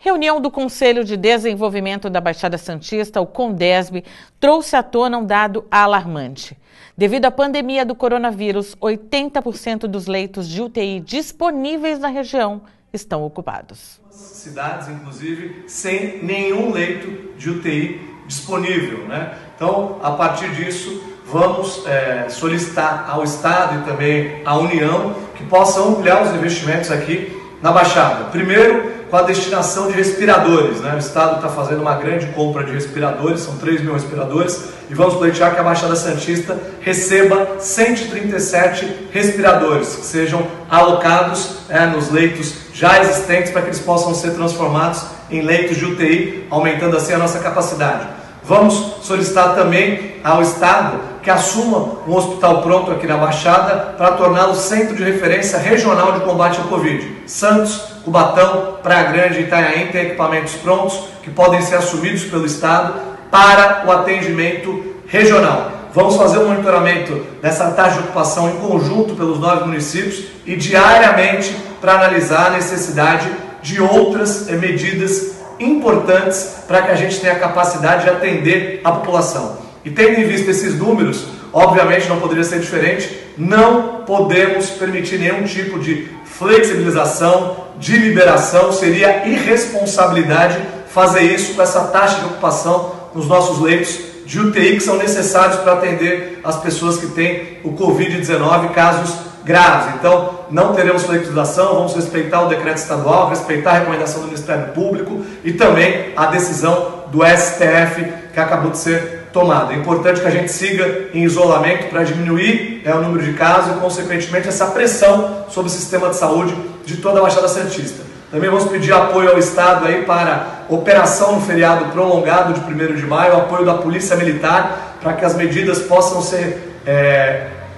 Reunião do Conselho de Desenvolvimento da Baixada Santista, o CONDESB, trouxe à tona um dado alarmante. Devido à pandemia do coronavírus, 80% dos leitos de UTI disponíveis na região estão ocupados. Cidades, inclusive, sem nenhum leito de UTI disponível, né? Então, a partir disso, vamos solicitar ao Estado e também à União que possam ampliar os investimentos aqui na Baixada. Primeiro, com a destinação de respiradores, né? O Estado está fazendo uma grande compra de respiradores, são 3 mil respiradores, e vamos pleitear que a Baixada Santista receba 137 respiradores, que sejam alocados nos leitos já existentes para que eles possam ser transformados em leitos de UTI, aumentando assim a nossa capacidade. Vamos solicitar também ao Estado que assuma um hospital pronto aqui na Baixada para torná-lo centro de referência regional de combate ao Covid. Santos, Cubatão, Praia Grande e Itanhaém têm equipamentos prontos que podem ser assumidos pelo Estado para o atendimento regional. Vamos fazer um monitoramento dessa taxa de ocupação em conjunto pelos 9 municípios e diariamente para analisar a necessidade de outras medidas importantes para que a gente tenha a capacidade de atender a população. E tendo em vista esses números, obviamente não poderia ser diferente, não podemos permitir nenhum tipo de flexibilização, de liberação, seria irresponsabilidade fazer isso com essa taxa de ocupação nos nossos leitos de UTI que são necessários para atender as pessoas que têm o Covid-19, casos graves. Então, não teremos flexibilização, vamos respeitar o decreto estadual, respeitar a recomendação do Ministério Público e também a decisão do STF que acabou de ser tomada. É importante que a gente siga em isolamento para diminuir o número de casos e, consequentemente, essa pressão sobre o sistema de saúde de toda a Baixada Santista. Também vamos pedir apoio ao Estado aí para operação no feriado prolongado de 1º de maio, apoio da Polícia Militar para que as medidas possam ser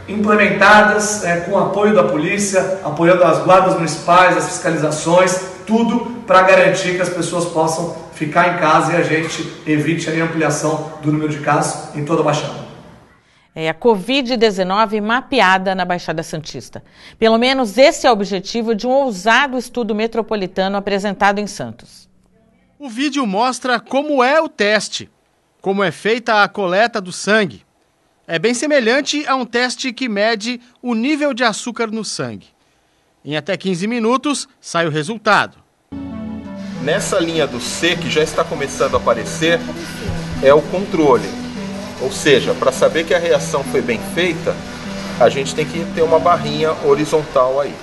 implementadas com apoio da polícia, apoiando as guardas municipais, as fiscalizações, tudo para garantir que as pessoas possam ficar em casa e a gente evite a ampliação do número de casos em toda a Baixada. É a Covid-19 mapeada na Baixada Santista. Pelo menos esse é o objetivo de um ousado estudo metropolitano apresentado em Santos. O vídeo mostra como é o teste, como é feita a coleta do sangue. É bem semelhante a um teste que mede o nível de açúcar no sangue. Em até 15 minutos, sai o resultado. Nessa linha do C, que já está começando a aparecer, é o controle. Ou seja, para saber que a reação foi bem feita, a gente tem que ter uma barrinha horizontal aí.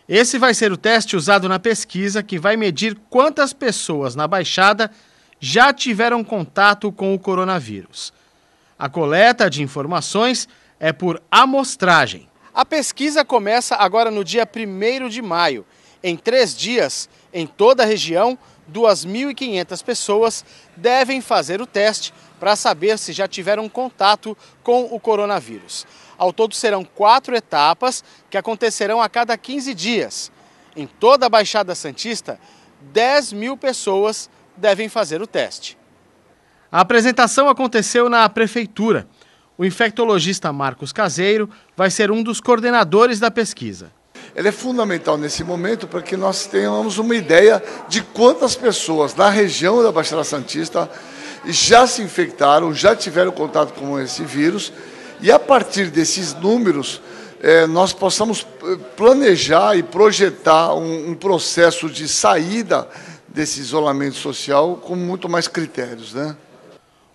Esse vai ser o teste usado na pesquisa que vai medir quantas pessoas na Baixada já tiveram contato com o coronavírus. A coleta de informações é por amostragem. A pesquisa começa agora no dia 1º de maio. Em 3 dias, em toda a região, 2.500 pessoas devem fazer o teste para saber se já tiveram contato com o coronavírus. Ao todo serão 4 etapas que acontecerão a cada 15 dias. Em toda a Baixada Santista, 10 mil pessoas devem fazer o teste. A apresentação aconteceu na Prefeitura. O infectologista Marcos Caseiro vai ser um dos coordenadores da pesquisa. Ele é fundamental nesse momento para que nós tenhamos uma ideia de quantas pessoas na região da Baixada Santista já se infectaram, já tiveram contato com esse vírus, e a partir desses números nós possamos planejar e projetar um processo de saída desse isolamento social com muito mais critérios, né?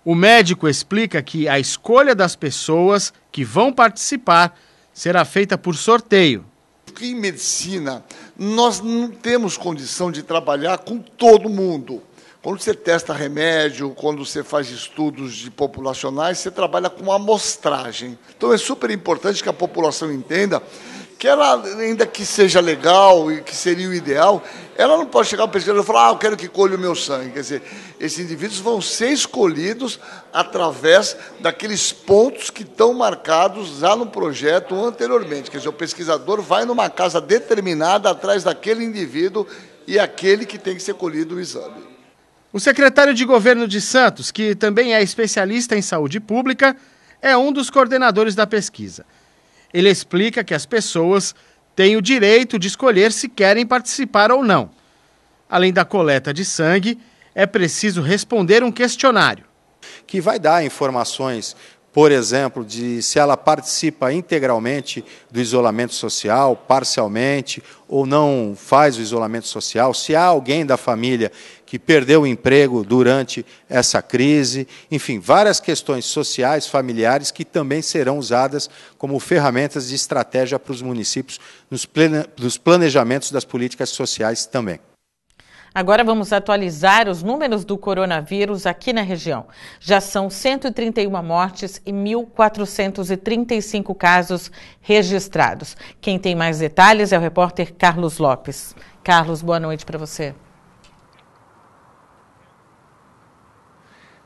O médico explica que a escolha das pessoas que vão participar será feita por sorteio. Em medicina, nós não temos condição de trabalhar com todo mundo. Quando você testa remédio, quando você faz estudos populacionais, você trabalha com amostragem. Então é super importante que a população entenda que ela, ainda que seja legal e que seria o ideal, ela não pode chegar ao pesquisador e falar, eu quero que colhe o meu sangue. Quer dizer, esses indivíduos vão ser escolhidos através daqueles pontos que estão marcados já no projeto anteriormente. Quer dizer, o pesquisador vai numa casa determinada atrás daquele indivíduo e aquele que tem que ser colhido o exame. O secretário de Governo de Santos, que também é especialista em saúde pública, é um dos coordenadores da pesquisa. Ele explica que as pessoas têm o direito de escolher se querem participar ou não. Além da coleta de sangue, é preciso responder um questionário, que vai dar informações, por exemplo, de se ela participa integralmente do isolamento social, parcialmente, ou não faz o isolamento social, se há alguém da família que perdeu o emprego durante essa crise, enfim, várias questões sociais, familiares, que também serão usadas como ferramentas de estratégia para os municípios nos planejamentos das políticas sociais também. Agora vamos atualizar os números do coronavírus aqui na região. Já são 131 mortes e 1.435 casos registrados. Quem tem mais detalhes é o repórter Carlos Lopes. Carlos, boa noite para você.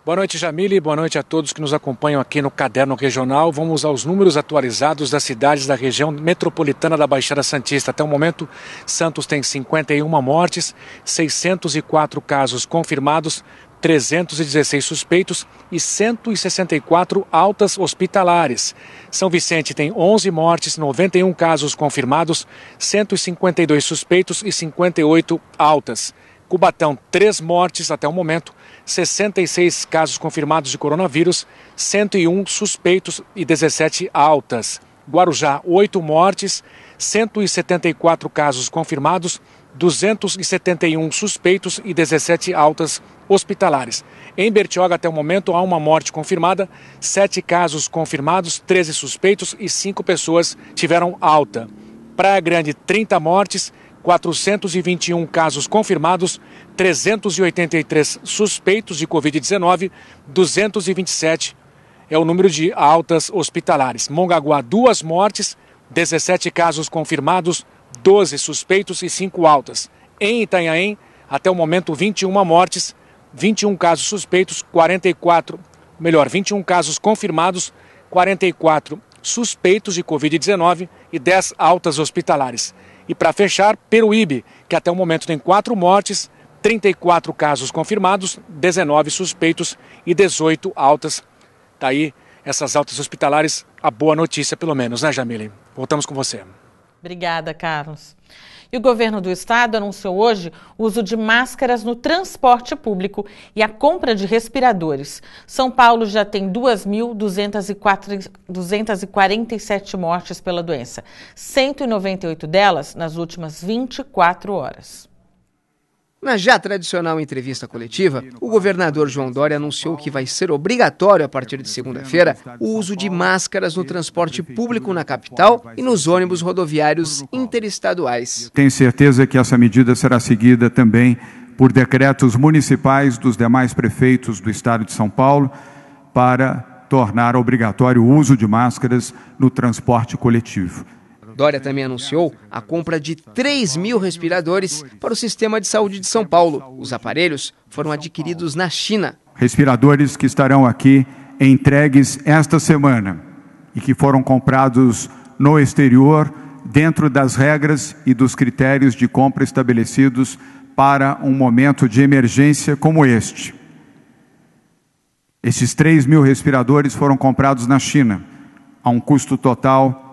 Boa noite, Jamile. Boa noite a todos que nos acompanham aqui no Caderno Regional. Vamos aos números atualizados das cidades da região metropolitana da Baixada Santista. Até o momento, Santos tem 51 mortes, 604 casos confirmados, 316 suspeitos e 164 altas hospitalares. São Vicente tem 11 mortes, 91 casos confirmados, 152 suspeitos e 58 altas. Cubatão, 3 mortes até o momento, 66 casos confirmados de coronavírus, 101 suspeitos e 17 altas. Guarujá, 8 mortes, 174 casos confirmados, 271 suspeitos e 17 altas hospitalares. Em Bertioga, até o momento, há uma morte confirmada, 7 casos confirmados, 13 suspeitos e 5 pessoas tiveram alta. Praia Grande, 30 mortes, 421 casos confirmados, 383 suspeitos de Covid-19, 227 é o número de altas hospitalares. Mongaguá, 2 mortes, 17 casos confirmados, 12 suspeitos e 5 altas. Em Itanhaém, até o momento, 21 mortes, 21 casos suspeitos, 21 casos confirmados, 44 suspeitos de Covid-19 e 10 altas hospitalares. E para fechar, Peruíbe, que até o momento tem 4 mortes, 34 casos confirmados, 19 suspeitos e 18 altas. Tá aí essas altas hospitalares, a boa notícia pelo menos, né, Jamile? Voltamos com você. Obrigada, Carlos. E o governo do estado anunciou hoje o uso de máscaras no transporte público e a compra de respiradores. São Paulo já tem 2.247 mortes pela doença, 198 delas nas últimas 24 horas. Na já tradicional entrevista coletiva, o governador João Dória anunciou que vai ser obrigatório a partir de segunda-feira o uso de máscaras no transporte público na capital e nos ônibus rodoviários interestaduais. Tenho certeza que essa medida será seguida também por decretos municipais dos demais prefeitos do estado de São Paulo para tornar obrigatório o uso de máscaras no transporte coletivo. Dória também anunciou a compra de 3.000 respiradores para o Sistema de Saúde de São Paulo. Os aparelhos foram adquiridos na China. Respiradores que estarão aqui entregues esta semana e que foram comprados no exterior dentro das regras e dos critérios de compra estabelecidos para um momento de emergência como este. Esses 3.000 respiradores foram comprados na China a um custo total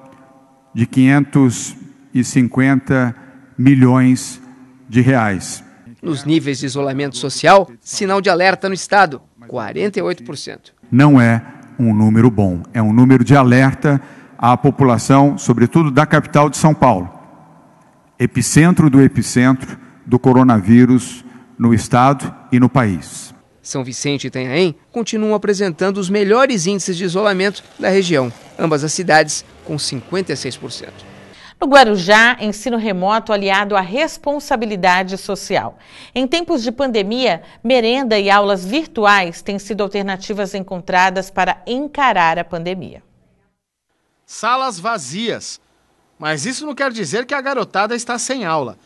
de 550 milhões de reais. Nos níveis de isolamento social, sinal de alerta no estado, 48%. Não é um número bom, é um número de alerta à população, sobretudo da capital de São Paulo, epicentro do coronavírus no estado e no país. São Vicente e Itanhaém continuam apresentando os melhores índices de isolamento da região, ambas as cidades com 56%. No Guarujá, ensino remoto aliado à responsabilidade social. Em tempos de pandemia, merenda e aulas virtuais têm sido alternativas encontradas para encarar a pandemia. Salas vazias. Mas isso não quer dizer que a garotada está sem aula.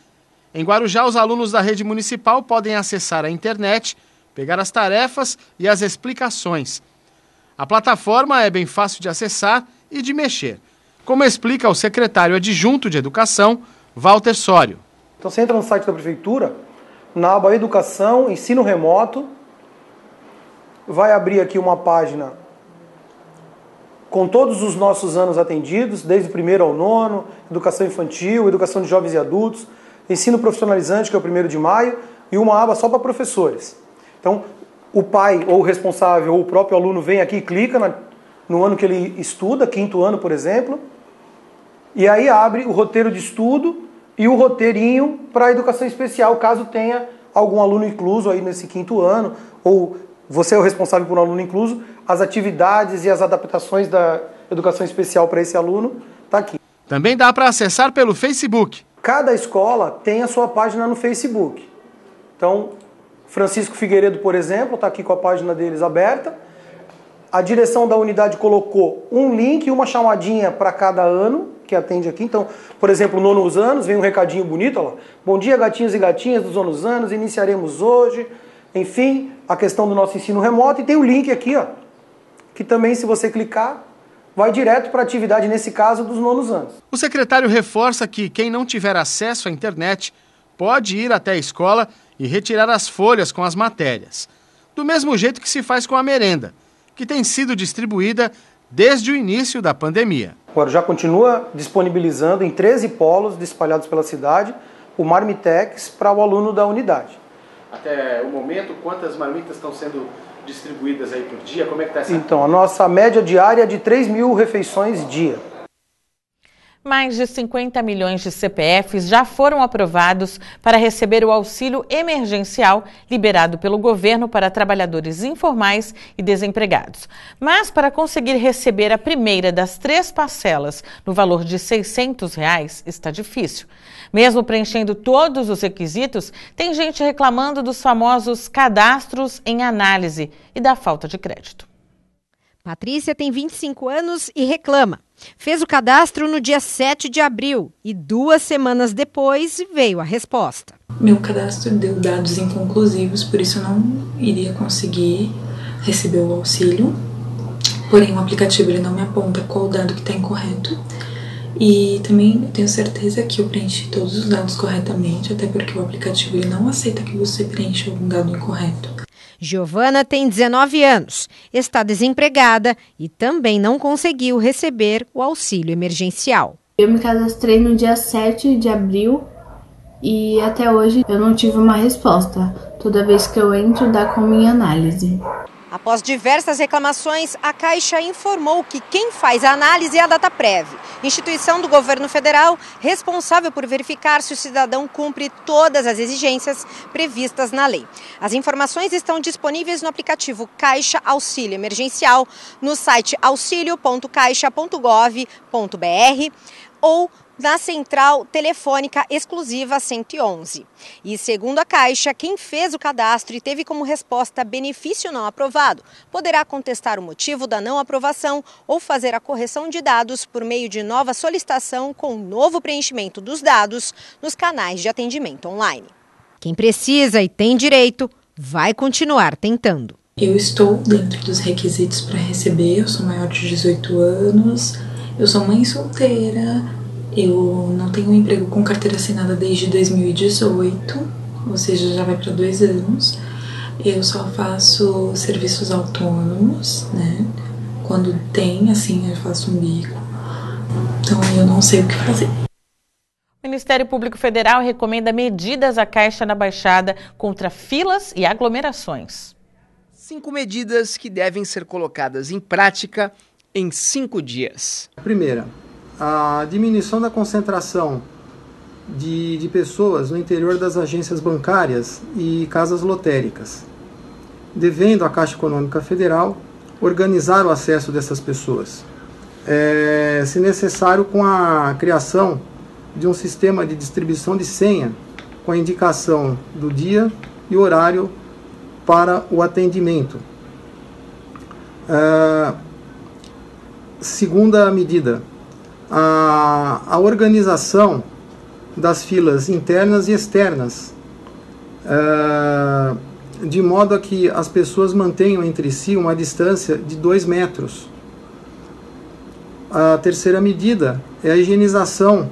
Em Guarujá, os alunos da rede municipal podem acessar a internet, pegar as tarefas e as explicações. A plataforma é bem fácil de acessar e de mexer, como explica o secretário adjunto de Educação, Walter Sório. Então você entra no site da Prefeitura, na aba Educação, Ensino Remoto, vai abrir aqui uma página com todos os nossos anos atendidos, desde o 1º ao 9º, Educação Infantil, Educação de Jovens e Adultos, Ensino Profissionalizante, que é o 1º de maio, e uma aba só para professores. Então, o pai ou o responsável ou o próprio aluno vem aqui e clica no ano que ele estuda, 5º ano, por exemplo, e aí abre o roteiro de estudo e o roteirinho para a educação especial, caso tenha algum aluno incluso aí nesse 5º ano, ou você é o responsável por um aluno incluso, as atividades e as adaptações da educação especial para esse aluno está aqui. Também dá para acessar pelo Facebook. Cada escola tem a sua página no Facebook. Então, Francisco Figueiredo, por exemplo, está aqui com a página deles aberta. A direção da unidade colocou um link e uma chamadinha para cada ano que atende aqui. Então, por exemplo, nonos anos, vem um recadinho bonito, ó lá. Bom dia, gatinhos e gatinhas dos nonos anos, iniciaremos hoje. Enfim, a questão do nosso ensino remoto. E tem o link aqui, ó, que também, se você clicar, vai direto para a atividade, nesse caso, dos nonos anos. O secretário reforça que quem não tiver acesso à internet pode ir até a escola e retirar as folhas com as matérias. Do mesmo jeito que se faz com a merenda, que tem sido distribuída desde o início da pandemia. Agora, já continua disponibilizando em 13 polos espalhados pela cidade o Marmitex para o aluno da unidade. Até o momento, quantas marmitas estão sendo distribuídas aí por dia? Como é que está essa? Então, a nossa média diária é de 3.000 refeições dia. Mais de 50 milhões de CPFs já foram aprovados para receber o auxílio emergencial liberado pelo governo para trabalhadores informais e desempregados. Mas para conseguir receber a primeira das 3 parcelas no valor de R$ 600 está difícil. Mesmo preenchendo todos os requisitos, tem gente reclamando dos famosos cadastros em análise e da falta de crédito. Patrícia tem 25 anos e reclama. Fez o cadastro no dia 7 de abril e 2 semanas depois veio a resposta. Meu cadastro deu dados inconclusivos, por isso eu não iria conseguir receber o auxílio. Porém, o aplicativo ele não me aponta qual dado que está incorreto. E também eu tenho certeza que eu preenchi todos os dados corretamente, até porque o aplicativo ele não aceita que você preencha algum dado incorreto. Giovana tem 19 anos, está desempregada e também não conseguiu receber o auxílio emergencial. Eu me cadastrei no dia 7 de abril e até hoje eu não tive uma resposta. Toda vez que eu entro, dá como em análise. Após diversas reclamações, a Caixa informou que quem faz a análise é a Dataprev, instituição do governo federal responsável por verificar se o cidadão cumpre todas as exigências previstas na lei. As informações estão disponíveis no aplicativo Caixa Auxílio Emergencial, no site auxilio.caixa.gov.br ou na central telefônica exclusiva 111. E segundo a Caixa, quem fez o cadastro e teve como resposta benefício não aprovado, poderá contestar o motivo da não aprovação ou fazer a correção de dados por meio de nova solicitação com novo preenchimento dos dados nos canais de atendimento online. Quem precisa e tem direito, vai continuar tentando. Eu estou dentro dos requisitos para receber, eu sou maior de 18 anos, eu sou mãe solteira. Eu não tenho um emprego com carteira assinada desde 2018, ou seja, já vai para 2 anos. Eu só faço serviços autônomos, né? Quando tem, assim, eu faço um bico. Então, eu não sei o que fazer. O Ministério Público Federal recomenda medidas à Caixa na Baixada contra filas e aglomerações. 5 medidas que devem ser colocadas em prática em 5 dias. Primeira, a diminuição da concentração de pessoas no interior das agências bancárias e casas lotéricas, devendo a Caixa Econômica Federal organizar o acesso dessas pessoas. Se necessário, com a criação de um sistema de distribuição de senha com a indicação do dia e horário para o atendimento. Segunda medida, a organização das filas internas e externas, de modo a que as pessoas mantenham entre si uma distância de 2 metros. A terceira medida é a higienização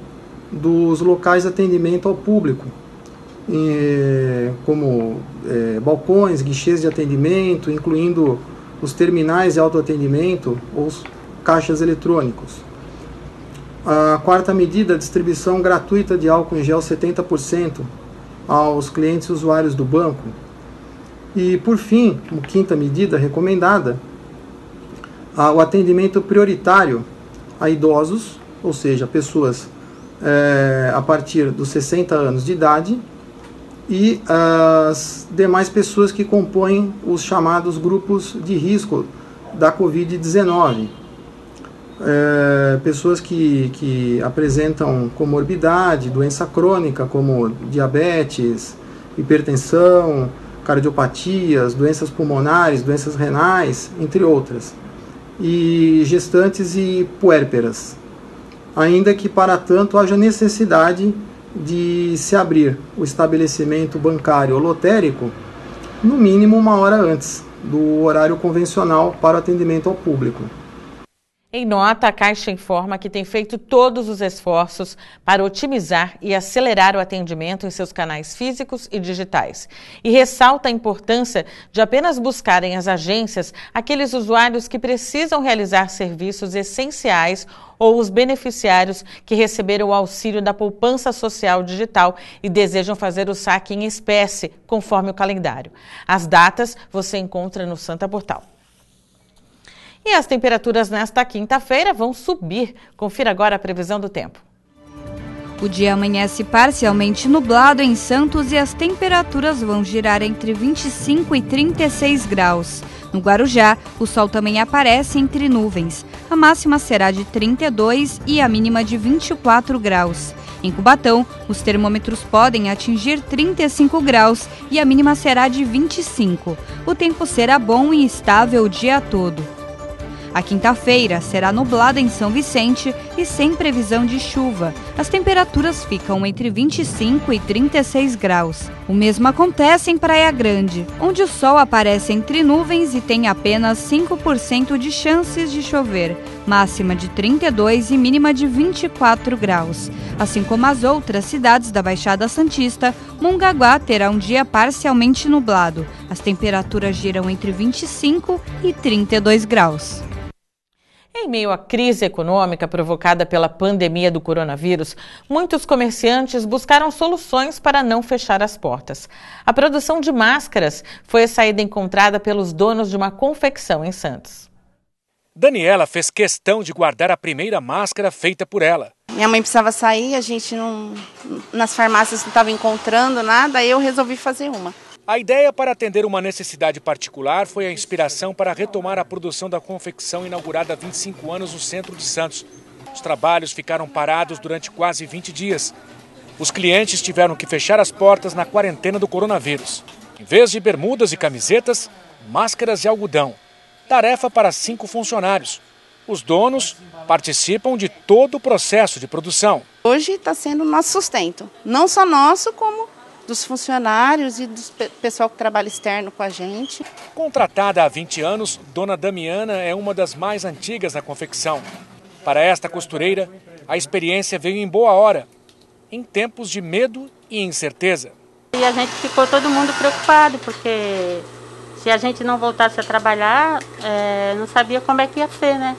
dos locais de atendimento ao público, como balcões, guichês de atendimento, incluindo os terminais de autoatendimento ou os caixas eletrônicos. A quarta medida, a distribuição gratuita de álcool em gel 70% aos clientes e usuários do banco. E, por fim, a quinta medida recomendada, o atendimento prioritário a idosos, ou seja, pessoas a partir dos 60 anos de idade, e as demais pessoas que compõem os chamados grupos de risco da Covid-19. Pessoas que apresentam comorbidade, doença crônica como diabetes, hipertensão, cardiopatias, doenças pulmonares, doenças renais, entre outras, e gestantes e puérperas, ainda que para tanto haja necessidade de se abrir o estabelecimento bancário ou lotérico no mínimo 1 hora antes do horário convencional para o atendimento ao público. Em nota, a Caixa informa que tem feito todos os esforços para otimizar e acelerar o atendimento em seus canais físicos e digitais. E ressalta a importância de apenas buscarem as agências aqueles usuários que precisam realizar serviços essenciais ou os beneficiários que receberam o auxílio da poupança social digital e desejam fazer o saque em espécie, conforme o calendário. As datas você encontra no Santa Portal. E as temperaturas nesta quinta-feira vão subir. Confira agora a previsão do tempo. O dia amanhece parcialmente nublado em Santos e as temperaturas vão girar entre 25 e 36 graus. No Guarujá, o sol também aparece entre nuvens. A máxima será de 32 e a mínima de 24 graus. Em Cubatão, os termômetros podem atingir 35 graus e a mínima será de 25. O tempo será bom e estável o dia todo. A quinta-feira será nublada em São Vicente e sem previsão de chuva. As temperaturas ficam entre 25 e 36 graus. O mesmo acontece em Praia Grande, onde o sol aparece entre nuvens e tem apenas 5% de chances de chover, máxima de 32 e mínima de 24 graus. Assim como as outras cidades da Baixada Santista, Mongaguá terá um dia parcialmente nublado. As temperaturas giram entre 25 e 32 graus. Em meio à crise econômica provocada pela pandemia do coronavírus, muitos comerciantes buscaram soluções para não fechar as portas. A produção de máscaras foi a saída encontrada pelos donos de uma confecção em Santos. Daniela fez questão de guardar a primeira máscara feita por ela. Minha mãe precisava sair, a gente nas farmácias não estava encontrando nada, aí eu resolvi fazer uma. A ideia para atender uma necessidade particular foi a inspiração para retomar a produção da confecção inaugurada há 25 anos no centro de Santos. Os trabalhos ficaram parados durante quase 20 dias. Os clientes tiveram que fechar as portas na quarentena do coronavírus. Em vez de bermudas e camisetas, máscaras de algodão. Tarefa para 5 funcionários. Os donos participam de todo o processo de produção. Hoje está sendo o nosso sustento, não só nosso, como dos funcionários e do pessoal que trabalha externo com a gente. Contratada há 20 anos, Dona Damiana é uma das mais antigas na confecção. Para esta costureira, a experiência veio em boa hora, em tempos de medo e incerteza. E a gente ficou todo mundo preocupado, porque se a gente não voltasse a trabalhar, não sabia como é que ia ser, né?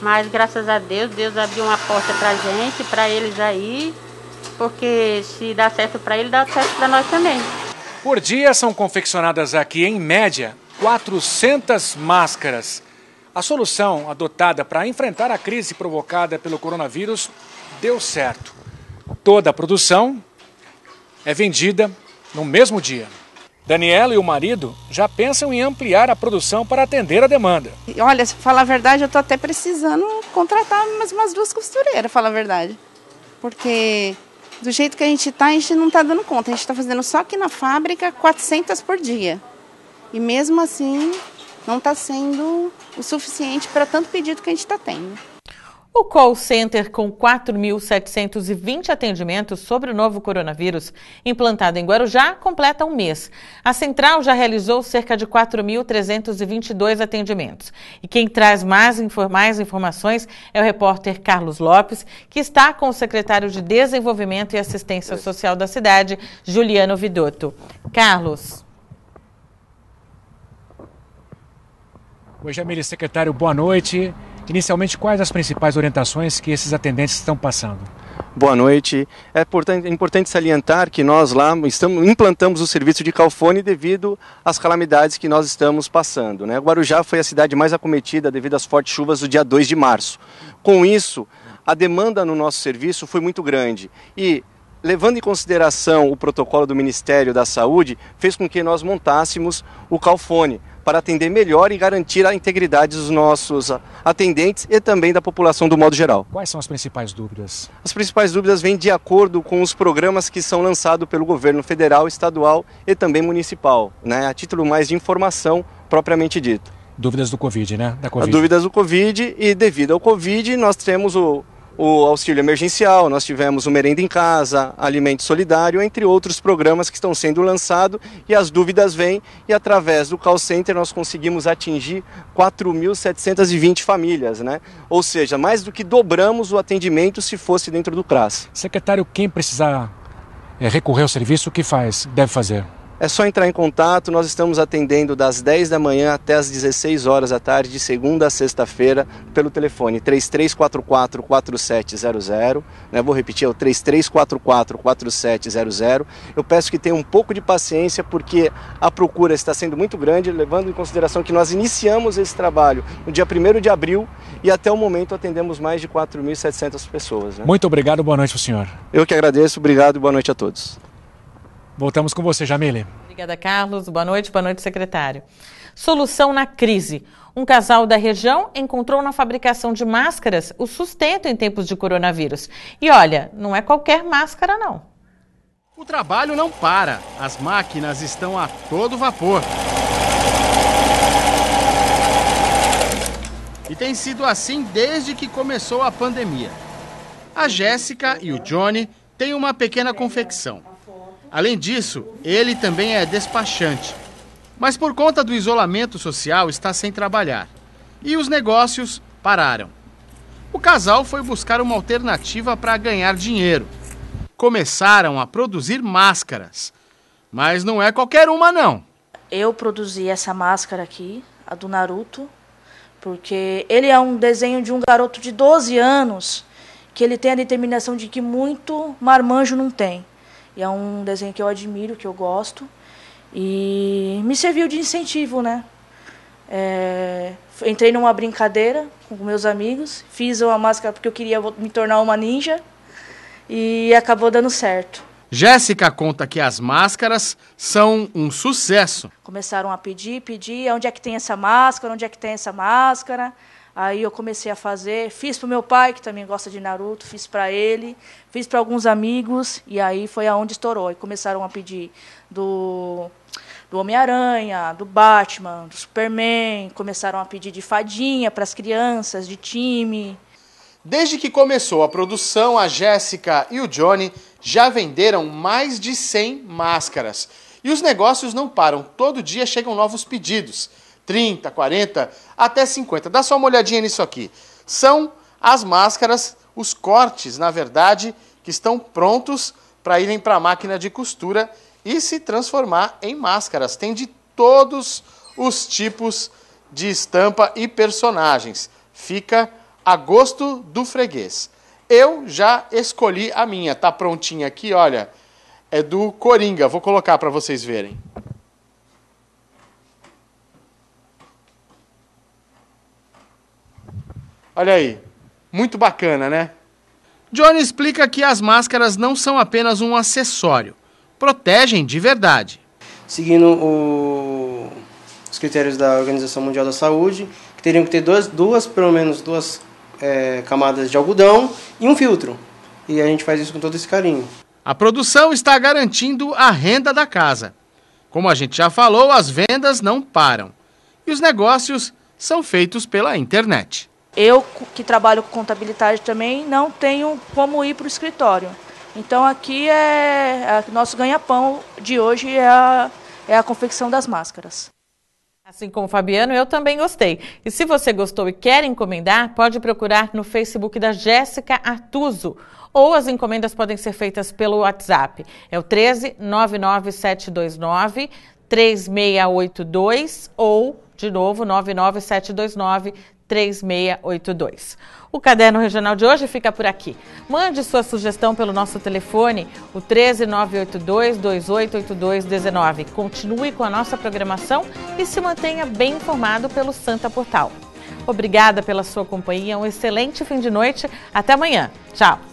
Mas graças a Deus, Deus abriu uma porta pra gente, pra eles aí. Porque se dá certo para ele, dá certo para nós também. Por dia são confeccionadas aqui, em média, 400 máscaras. A solução adotada para enfrentar a crise provocada pelo coronavírus deu certo. Toda a produção é vendida no mesmo dia. Daniela e o marido já pensam em ampliar a produção para atender a demanda. Olha, se falar a verdade, eu estou até precisando contratar umas 2 costureiras, falar a verdade. Porque do jeito que a gente não está dando conta. A gente está fazendo só aqui na fábrica 400 por dia. E mesmo assim, não está sendo o suficiente para tanto pedido que a gente está tendo. O call center, com 4.720 atendimentos sobre o novo coronavírus, implantado em Guarujá, completa um mês. A central já realizou cerca de 4.322 atendimentos. E quem traz mais informações é o repórter Carlos Lopes, que está com o secretário de Desenvolvimento e Assistência Social da cidade, Juliano Vidotto. Carlos. Oi, Jamile, secretário, boa noite. Inicialmente, quais as principais orientações que esses atendentes estão passando? Boa noite. É importante salientar que nós lá implantamos o serviço de calfone devido às calamidades que nós estamos passando, né? Guarujá foi a cidade mais acometida devido às fortes chuvas do dia 2 de março. Com isso, a demanda no nosso serviço foi muito grande e, levando em consideração o protocolo do Ministério da Saúde, fez com que nós montássemos o calfone para atender melhor e garantir a integridade dos nossos atendentes e também da população do modo geral. Quais são as principais dúvidas? As principais dúvidas vêm de acordo com os programas que são lançados pelo governo federal, estadual e também municipal, né? A título mais de informação propriamente dito. Dúvidas do Covid, né? Da COVID. Dúvidas do Covid, e devido ao Covid nós temos o auxílio emergencial, nós tivemos o Merenda em Casa, Alimento Solidário, entre outros programas que estão sendo lançados, e as dúvidas vêm, e através do call center nós conseguimos atingir 4.720 famílias, né? Ou seja, mais do que dobramos o atendimento se fosse dentro do CRAS. Secretário, quem precisar recorrer ao serviço, o que deve fazer? É só entrar em contato, nós estamos atendendo das 10 da manhã até as 16 horas da tarde, de segunda a sexta-feira, pelo telefone 3344-4700, né? Vou repetir, é o 3344-4700. Eu peço que tenham um pouco de paciência, porque a procura está sendo muito grande, levando em consideração que nós iniciamos esse trabalho no dia 1º de abril e até o momento atendemos mais de 4.700 pessoas. Né? Muito obrigado, boa noite ao senhor. Eu que agradeço, obrigado e boa noite a todos. Voltamos com você, Jamile. Obrigada, Carlos. Boa noite, secretário. Solução na crise. Um casal da região encontrou na fabricação de máscaras o sustento em tempos de coronavírus. E olha, não é qualquer máscara, não. O trabalho não para. As máquinas estão a todo vapor. E tem sido assim desde que começou a pandemia. A Jéssica e o Johnny têm uma pequena confecção. Além disso, ele também é despachante. Mas por conta do isolamento social está sem trabalhar. E os negócios pararam. O casal foi buscar uma alternativa para ganhar dinheiro. Começaram a produzir máscaras. Mas não é qualquer uma, não. Eu produzi essa máscara aqui, a do Naruto, porque ele é um desenho de um garoto de 12 anos que ele tem a determinação de que muito marmanjo não tem. E é um desenho que eu admiro, que eu gosto. E me serviu de incentivo, né? Entrei numa brincadeira com meus amigos. Fiz uma máscara porque eu queria me tornar uma ninja. E acabou dando certo. Jéssica conta que as máscaras são um sucesso. Começaram a pedir, onde é que tem essa máscara, onde é que tem essa máscara. Aí eu comecei a fazer, fiz pro meu pai, que também gosta de Naruto, fiz para ele, fiz para alguns amigos, e aí foi aonde estourou. E começaram a pedir do Homem-Aranha, do Batman, do Superman, começaram a pedir de fadinha para as crianças, de time. Desde que começou a produção, a Jéssica e o Johnny já venderam mais de 100 máscaras. E os negócios não param, todo dia chegam novos pedidos. 30, 40, até 50. Dá só uma olhadinha nisso aqui. São as máscaras, os cortes, na verdade, que estão prontos para irem para a máquina de costura e se transformar em máscaras. Tem de todos os tipos de estampa e personagens. Fica a gosto do freguês. Eu já escolhi a minha. Tá prontinha aqui, olha. É do Coringa. Vou colocar para vocês verem. Olha aí, muito bacana, né? Johnny explica que as máscaras não são apenas um acessório, protegem de verdade. Seguindo os critérios da Organização Mundial da Saúde, que teriam que ter pelo menos duas camadas de algodão e um filtro. E a gente faz isso com todo esse carinho. A produção está garantindo a renda da casa. Como a gente já falou, as vendas não param. E os negócios são feitos pela internet. Eu, que trabalho com contabilidade também, não tenho como ir para o escritório. Então aqui nosso ganha-pão de hoje é a confecção das máscaras. Assim como o Fabiano, eu também gostei. E se você gostou e quer encomendar, pode procurar no Facebook da Jéssica Artuso. Ou as encomendas podem ser feitas pelo WhatsApp. É o 13 99729 3682 ou, de novo, 99729 3682. O Caderno Regional de hoje fica por aqui. Mande sua sugestão pelo nosso telefone, o 13982-288219. Continue com a nossa programação e se mantenha bem informado pelo Santa Portal. Obrigada pela sua companhia, um excelente fim de noite. Até amanhã. Tchau.